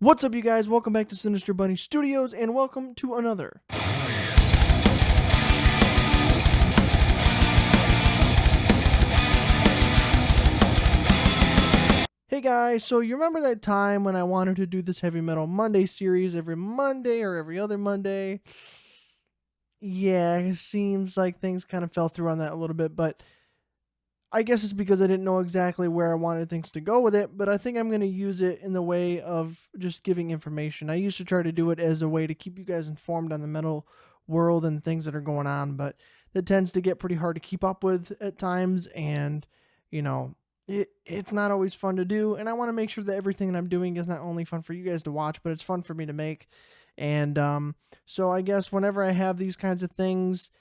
What's up, you guys? Welcome back to Sinister Bunny Studios, and welcome to another. Hey guys, so you remember that time when I wanted to do this Heavy Metal Monday series every Monday or every other Monday? Yeah, it seems like things kind of fell through on that a little bit, but I guess it's because I didn't know exactly where I wanted things to go with it, but I think I'm going to use it in the way of just giving information. I used to try to do it as a way to keep you guys informed on the metal world and things that are going on, but that tends to get pretty hard to keep up with at times, and you know, it's not always fun to do, and I want to make sure that everything that I'm doing is not only fun for you guys to watch, but it's fun for me to make. And so I guess whenever I have these kinds of things,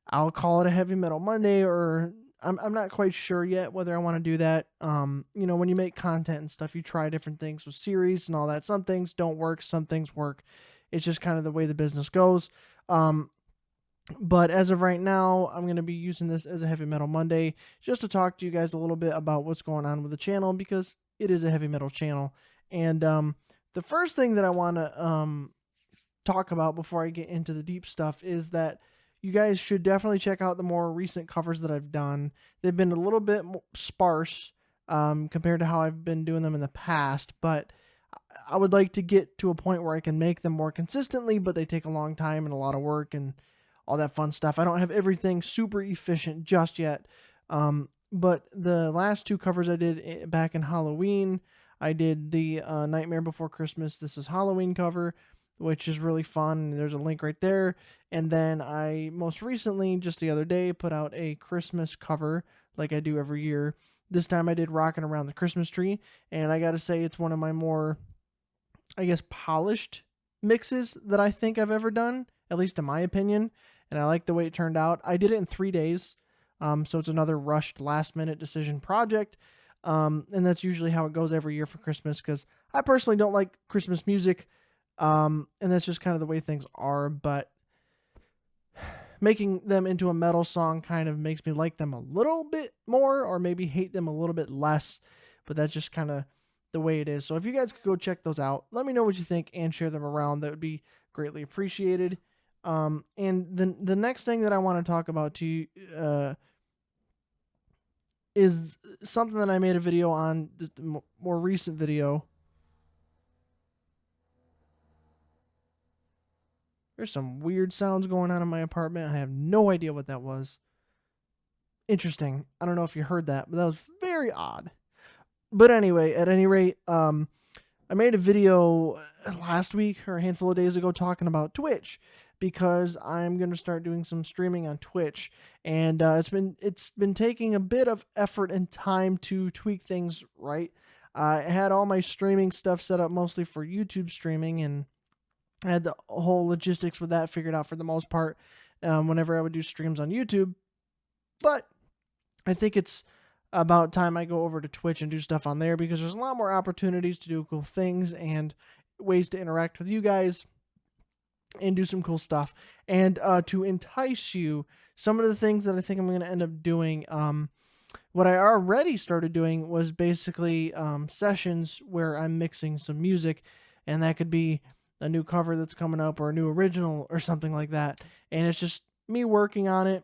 I'll call it a Heavy Metal Monday, or I'm not quite sure yet whether I want to do that. When you make content and stuff, you try different things with series and all that. Some things don't work, some things work. It's just kind of the way the business goes. Um, but as of right now, I'm going to be using this as a Heavy Metal Monday just to talk to you guys a little bit about what's going on with the channel, because it is a heavy metal channel. And the first thing that I want to talk about before I get into the deep stuff is that you guys should definitely check out the more recent covers that I've done. They've been a little bit sparse compared to how I've been doing them in the past, but I would like to get to a point where I can make them more consistently, but they take a long time and a lot of work and all that fun stuff. I don't have everything super efficient just yet, but the last two covers I did back in Halloween, I did the Nightmare Before Christmas, This Is Halloween cover, which is really fun. There's a link right there. And then I most recently, just the other day, put out a Christmas cover like I do every year. This time I did Rockin' Around the Christmas Tree, and I gotta say it's one of my more, I guess, polished mixes that I think I've ever done, at least in my opinion. And I like the way it turned out. I did it in 3 days, so it's another rushed last minute decision project. And that's usually how it goes every year for Christmas, because I personally don't like Christmas music. And that's just kind of the way things are, but making them into a metal song kind of makes me like them a little bit more, or maybe hate them a little bit less, but that's just kind of the way it is. So if you guys could go check those out, let me know what you think and share them around. That would be greatly appreciated. And the next thing that I want to talk about to you, is something that I made a video on, the more recent video. There's some weird sounds going on in my apartment. I have no idea what that was. Interesting. I don't know if you heard that, but that was very odd. But anyway, at any rate, I made a video last week or a handful of days ago talking about Twitch, because I'm going to start doing some streaming on Twitch, and it's been taking a bit of effort and time to tweak things right. I had all my streaming stuff set up mostly for YouTube streaming, and I had the whole logistics with that figured out for the most part whenever I would do streams on YouTube. But I think it's about time I go over to Twitch and do stuff on there, because there's a lot more opportunities to do cool things and ways to interact with you guys and do some cool stuff. And to entice you, some of the things that I think I'm going to end up doing, what I already started doing was basically sessions where I'm mixing some music, and that could be a new cover that's coming up or a new original or something like that. And it's just me working on it.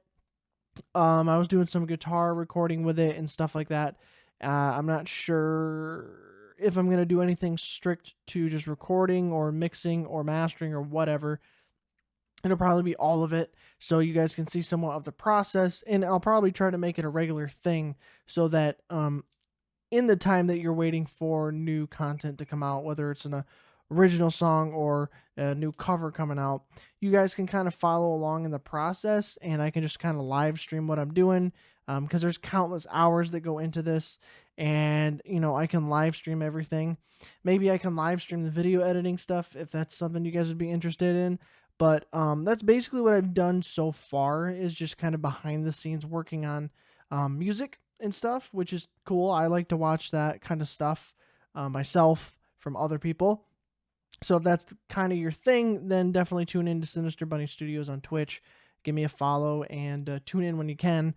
I was doing some guitar recording with it and stuff like that. I'm not sure if I'm going to do anything strict to just recording or mixing or mastering or whatever. It'll probably be all of it, so you guys can see somewhat of the process, and I'll probably try to make it a regular thing so that in the time that you're waiting for new content to come out, whether it's an original song or a new cover coming out, you guys can kind of follow along in the process, and I can just kind of live stream what I'm doing, because there's countless hours that go into this, and I can live stream everything. Maybe I can live stream the video editing stuff if that's something you guys would be interested in. But that's basically what I've done so far, is just kind of behind the scenes working on music and stuff, which is cool. I like to watch that kind of stuff myself from other people. So if that's kind of your thing, then definitely tune in to Sinister Bunny Studios on Twitch. Give me a follow and tune in when you can.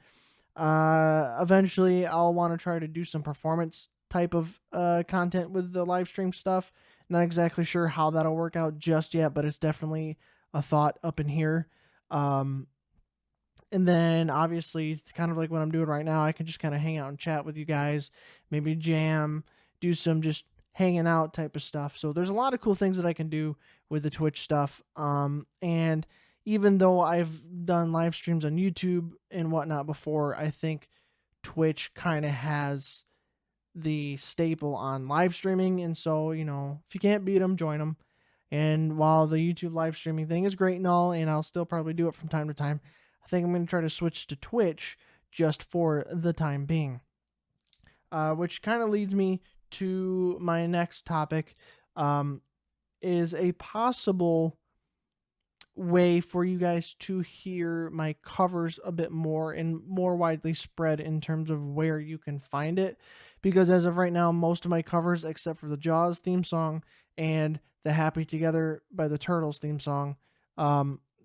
Eventually, I'll want to try to do some performance type of content with the live stream stuff. Not exactly sure how that'll work out just yet, but it's definitely a thought up in here. Um, and then obviously, it's kind of like what I'm doing right now. I can just kind of hang out and chat with you guys, maybe jam, do some just hanging out type of stuff. So there's a lot of cool things that I can do with the Twitch stuff. And even though I've done live streams on YouTube and whatnot before, I think Twitch kind of has the staple on live streaming. And so, if you can't beat them, join them. And while the YouTube live streaming thing is great and all, and I'll still probably do it from time to time, I think I'm going to try to switch to Twitch just for the time being. Which kind of leads me to my next topic, is a possible way for you guys to hear my covers a bit more and more widely spread in terms of where you can find it. Because as of right now, most of my covers, except for the Jaws theme song and the Happy Together by the Turtles theme song,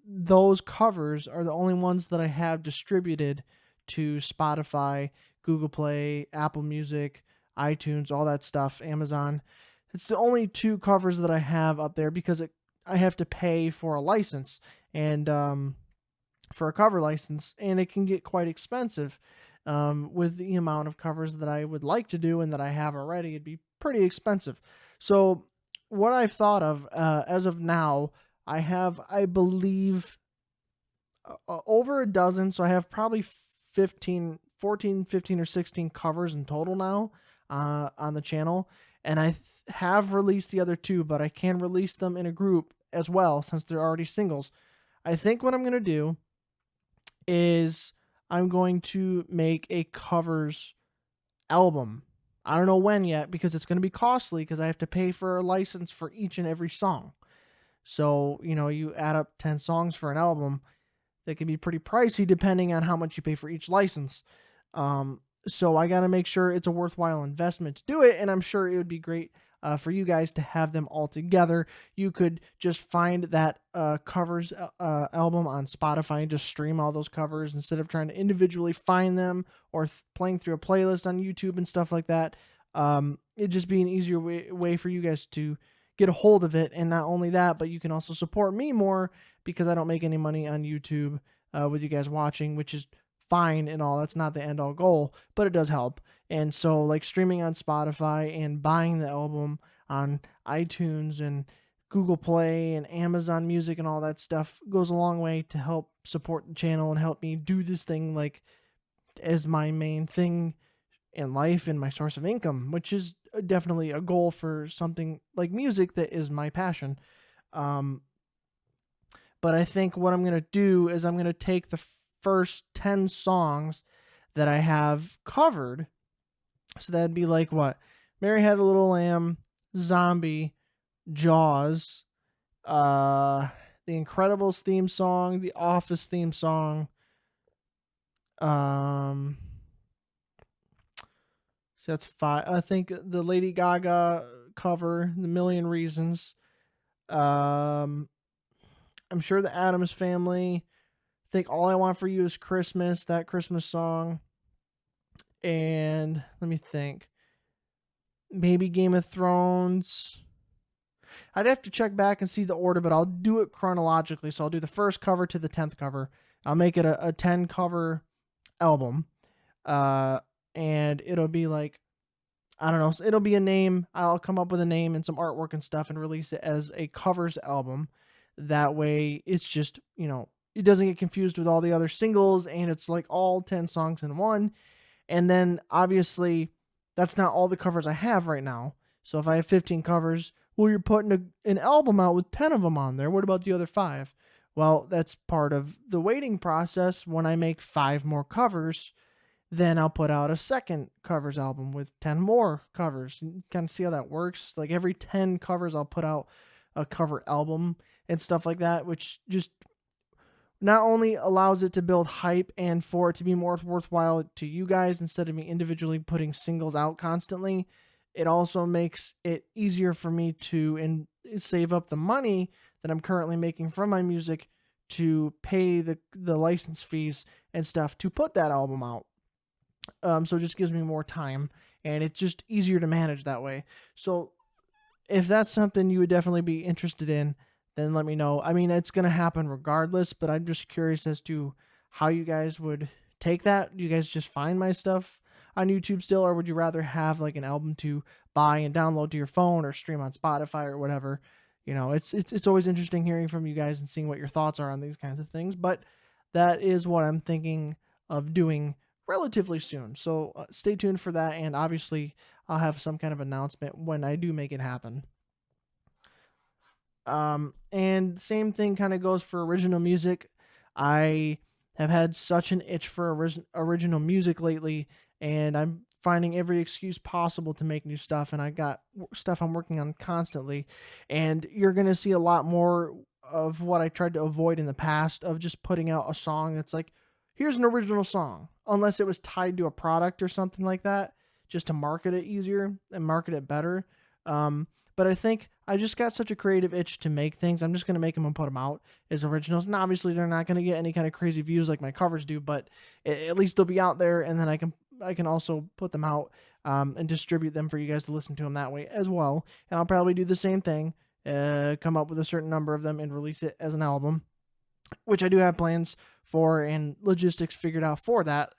those covers are the only ones that I have distributed to Spotify, Google Play, Apple Music, iTunes, all that stuff, Amazon. It's the only two covers that I have up there because I have to pay for a license and for a cover license, and it can get quite expensive. With the amount of covers that I would like to do and that I have already, it'd be pretty expensive. So what I've thought of as of now, I have, I believe, over a dozen. So I have probably 14, 15, or 16 covers in total now on the channel. And I have released the other two, but I can release them in a group as well since they're already singles. I think what I'm going to do is I'm going to make a covers album. I don't know when yet because it's going to be costly because I have to pay for a license for each and every song. So, you add up 10 songs for an album, that can be pretty pricey depending on how much you pay for each license. So I got to make sure it's a worthwhile investment to do it, and I'm sure it would be great for you guys to have them all together. You could just find that covers album on Spotify and just stream all those covers instead of trying to individually find them or playing through a playlist on YouTube and stuff like that. It'd just be an easier way for you guys to get a hold of it. And not only that, but you can also support me more because I don't make any money on YouTube with you guys watching, which is fine and all. That's not the end all goal, but it does help. And so, like, streaming on Spotify and buying the album on iTunes and Google Play and Amazon Music and all that stuff goes a long way to help support the channel and help me do this thing like as my main thing in life and my source of income, which is definitely a goal for something like music that is my passion. But I think what I'm going to do is I'm going to take the first 10 songs that I have covered. So that'd be like what? Mary Had a Little Lamb, Zombie, Jaws, The Incredibles theme song, The Office theme song. So that's 5. I think the Lady Gaga cover, The Million Reasons. I'm sure the Addams Family. I think All I Want for You is Christmas, that Christmas song. And let me think. Maybe Game of Thrones. I'd have to check back and see the order, but I'll do it chronologically. So I'll do the first cover to the 10th cover. I'll make it a 10 cover album. And it'll be like, I don't know. It'll be a name. I'll come up with a name and some artwork and stuff and release it as a covers album. That way it's just, it doesn't get confused with all the other singles and it's like all 10 songs in one. And then obviously that's not all the covers I have right now. So if I have 15 covers, well, you're putting an album out with 10 of them on there. What about the other 5? Well, that's part of the waiting process. When I make 5 more covers, then I'll put out a second covers album with 10 more covers. You kind of see how that works. Like every 10 covers, I'll put out a cover album and stuff like that, which just not only allows it to build hype and for it to be more worthwhile to you guys instead of me individually putting singles out constantly, it also makes it easier for me to save up the money that I'm currently making from my music to pay the license fees and stuff to put that album out. So it just gives me more time and it's just easier to manage that way. So if that's something you would definitely be interested in, then let me know. I mean, it's gonna happen regardless, but I'm just curious as to how you guys would take that. Do you guys just find my stuff on YouTube still, or would you rather have like an album to buy and download to your phone or stream on Spotify or whatever? You know, it's always interesting hearing from you guys and seeing what your thoughts are on these kinds of things. But that is what I'm thinking of doing relatively soon. So stay tuned for that, and obviously I'll have some kind of announcement when I do make it happen. And same thing kind of goes for original music. I have had such an itch for original music lately, and I'm finding every excuse possible to make new stuff. And I got stuff I'm working on constantly, and you're gonna see a lot more of what I tried to avoid in the past of just putting out a song that's like, here's an original song, unless it was tied to a product or something like that, just to market it easier and market it better. Um, but I think I just got such a creative itch to make things. I'm just going to make them and put them out as originals. And obviously, they're not going to get any kind of crazy views like my covers do, but at least they'll be out there, and then I can also put them out and distribute them for you guys to listen to them that way as well. And I'll probably do the same thing, come up with a certain number of them and release it as an album, which I do have plans for and logistics figured out for that.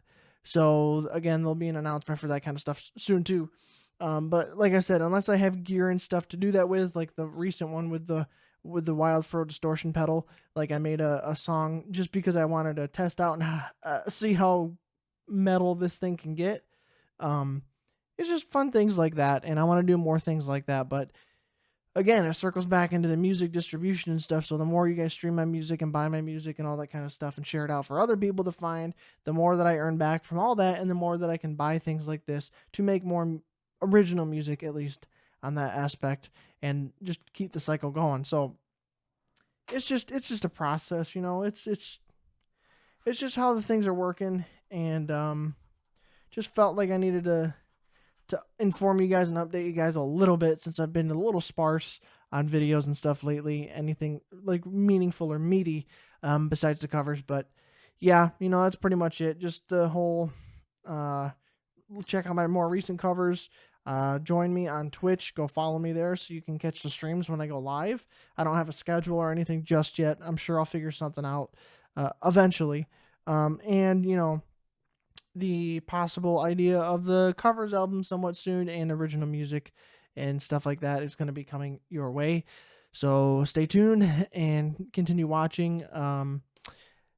So again, there'll be an announcement for that kind of stuff soon too. But like I said, unless I have gear and stuff to do that with, like the recent one with the Wild Fro distortion pedal, like I made a song just because I wanted to test out and see how metal this thing can get. Um, it's just fun things like that, and I want to do more things like that. But again, it circles back into the music distribution and stuff. So the more you guys stream my music and buy my music and all that kind of stuff and share it out for other people to find, the more that I earn back from all that, and the more that I can buy things like this to make more original music, at least on that aspect, and just keep the cycle going. So it's just a process, you know. It's just how the things are working, and just felt like I needed to inform you guys and update you guys a little bit, since I've been a little sparse on videos and stuff lately, anything like meaningful or meaty, besides the covers. But yeah, you know, that's pretty much it. Just the whole check out my more recent covers. Join me on Twitch. Go follow me there so you can catch the streams when I go live. I don't have a schedule or anything just yet. I'm sure I'll figure something out eventually. And, you know, the possible idea of the covers album somewhat soon, and original music and stuff like that is going to be coming your way. So stay tuned and continue watching.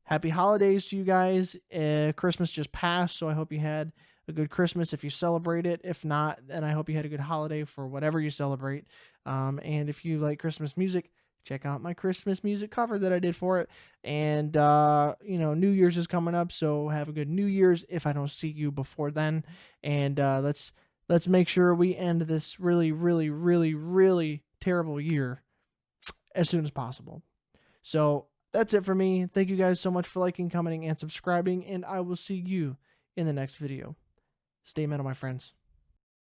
Happy holidays to you guys. Christmas just passed, so I hope you had a good Christmas if you celebrate it. If not, then I hope you had a good holiday for whatever you celebrate. And if you like Christmas music, check out my Christmas music cover that I did for it. And, you know, New Year's is coming up, so have a good New Year's if I don't see you before then. And let's make sure we end this really, really, really, really terrible year as soon as possible. So that's it for me. Thank you guys so much for liking, commenting, and subscribing, and I will see you in the next video. Stay metal, my friends.